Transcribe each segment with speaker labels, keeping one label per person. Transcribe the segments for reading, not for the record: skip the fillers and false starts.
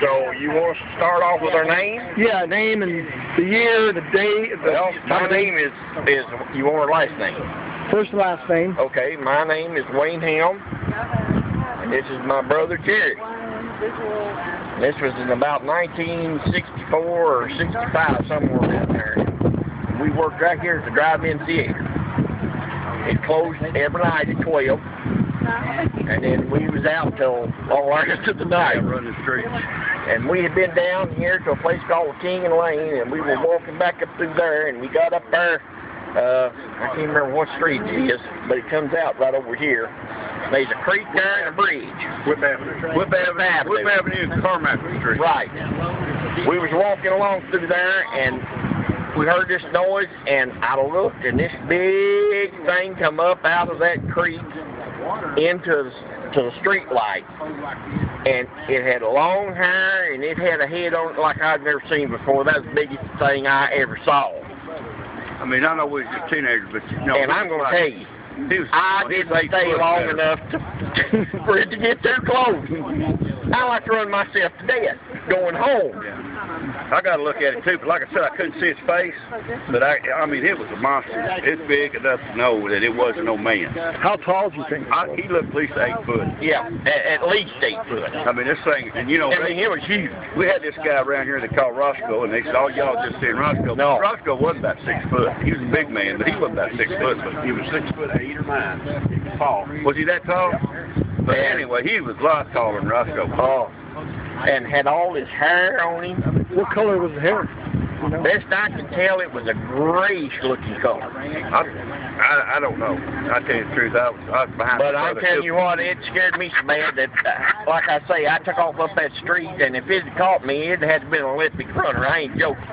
Speaker 1: So you want us to start off with our name?
Speaker 2: Yeah, name and the year, the date.
Speaker 1: Well, my name is you want our last name?
Speaker 2: First and last name.
Speaker 1: Okay, my name is Wayne Helm, and this is my brother Jerry. This was in about 1964 or 65, somewhere down there. We worked right here at the drive-in theater. It closed every night at 12, and then we was out till all hours of the night.
Speaker 3: Running the streets.
Speaker 1: And we had been down here to a place called King and Lane, and we were walking back up through there, and we got up there. I can't remember what street it is, but it comes out right over here. There's a creek there and a bridge.
Speaker 3: Whip Avenue and Carmack Street.
Speaker 1: Right. We was walking along through there, and we heard this noise, and I looked, and this big thing come up out of that creek into the street light. And it had long hair, and it had a head on it like I'd never seen before. That was the biggest thing I ever saw.
Speaker 3: I mean, I know we was just teenagers, but you know.
Speaker 1: And I'm going to tell you, I didn't stay long enough for it to get too close. I like to run myself to death going home.
Speaker 3: Yeah. I got to look at it too, but like I said, I couldn't see its face. But I mean, it was a monster. It's big enough to know that it wasn't no man.
Speaker 2: How tall do you think?
Speaker 3: He looked at least 8 foot.
Speaker 1: Yeah, at least 8 foot.
Speaker 3: I mean, this thing, and you know,
Speaker 1: I mean, it was huge.
Speaker 3: We had this guy around here they called Roscoe, and they said, "Oh, y'all just seeing Roscoe."
Speaker 1: No,
Speaker 3: Roscoe wasn't about 6 foot. He was a big man, but he wasn't about 6 foot. But
Speaker 4: He was 6'8" or 9. Tall.
Speaker 3: was he that tall? But anyway, he was a lot taller than Roscoe.
Speaker 1: Oh, and had all his hair on him.
Speaker 2: What color was the hair? You know?
Speaker 1: Best I can tell, it was a grayish-looking color.
Speaker 3: I don't know. I tell you the truth, I was behind.
Speaker 1: But I'm telling you what, it scared me so bad that, like I say, I took off up that street, and if it had caught me, it had been an Olympic runner. I ain't joking.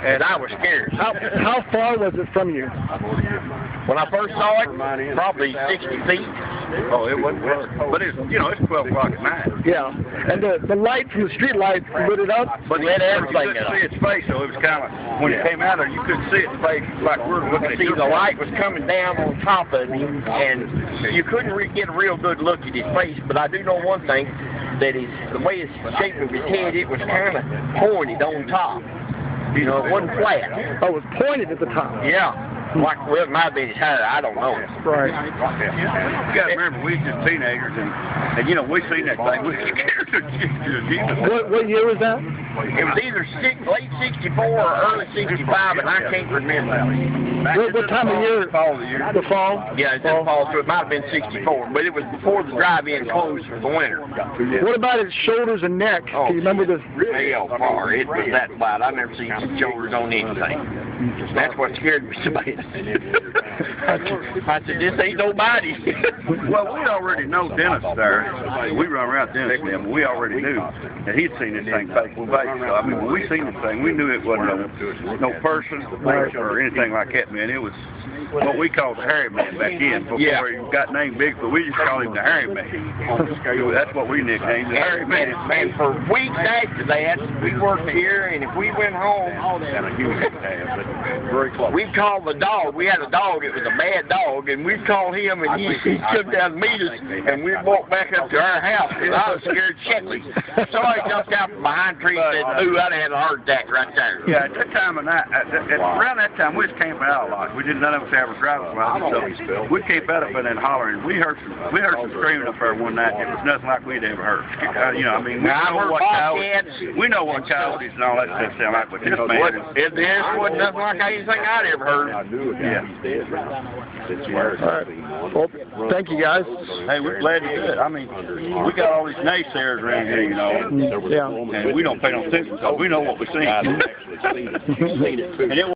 Speaker 1: And I was scared.
Speaker 2: How far was it from you?
Speaker 1: When I first saw it, probably 60 feet.
Speaker 3: Oh, it wasn't far. But it's, you know, it's 12 o'clock at night.
Speaker 2: Yeah. And the light from the street light lit it up?
Speaker 3: But
Speaker 1: Lit everything
Speaker 3: you couldn't see its face, so it was kind of, when it came out of there, you couldn't see its face like we're looking at.
Speaker 1: See, the light was coming down on top of him, and you couldn't get a real good look at his face, but I do know one thing, that the way the shape of his head, it was kind of pointed on top. You know, it wasn't flat.
Speaker 2: Oh, it was pointed at the top.
Speaker 1: Yeah. Like, well, it might be his hair. I don't know.
Speaker 2: Right.
Speaker 3: You got to remember, we was just teenagers, and you know, we seen that thing. We were scared to Jesus.
Speaker 2: What year was that?
Speaker 1: It was either late 64 or early 65, and I can't remember.
Speaker 2: What time of year?
Speaker 3: Fall of the year.
Speaker 2: The fall?
Speaker 1: Yeah, it didn't fall through. It might have been 64, but it was before the drive-in closed for the winter.
Speaker 2: What about its shoulders and neck?
Speaker 1: Oh,
Speaker 2: Do you remember this?
Speaker 1: Hell far. It was that wide. I've never seen his shoulders on anything. That's what scared me so bad. I said, this ain't nobody.
Speaker 3: Well, we already know Dennis there. We run around Dennis with him. We already knew that he'd seen this thing face to face. So, I mean, when we seen this thing, we knew it wasn't no person or anything like that, man. It was what we called the Hairy Man back then. Before he got named Bigfoot, we just called him the Hairy Man. That's what we nicknamed the Hairy Man.
Speaker 1: And for weeks after that, we worked here, and if we went home,
Speaker 3: Very close.
Speaker 1: we'd call the dog. We had a dog. It was a bad dog, and we'd call him, and he'd come down and meet us, and we'd walk back up to our house, and I was scared shitless. Somebody jumped out from behind a tree and said, ooh, I'd have had a heart attack right there.
Speaker 3: Yeah, at that time of night, around that time, we was camping out a lot. None of us ever driving around, so we'd camp out up in that holler, and we heard some screaming up there one night. It was nothing like we'd ever heard. You know, I mean, we know what coyotes and all that stuff sound like, but this man,
Speaker 1: There wasn't nothing like anything I'd ever heard.
Speaker 3: Yeah.
Speaker 2: All right. Well, thank you, guys.
Speaker 3: Hey, we're glad to do it. I mean, we got all these naysayers around here, you know.
Speaker 2: Yeah.
Speaker 3: And we don't pay no attention because we know what we're seeing. And it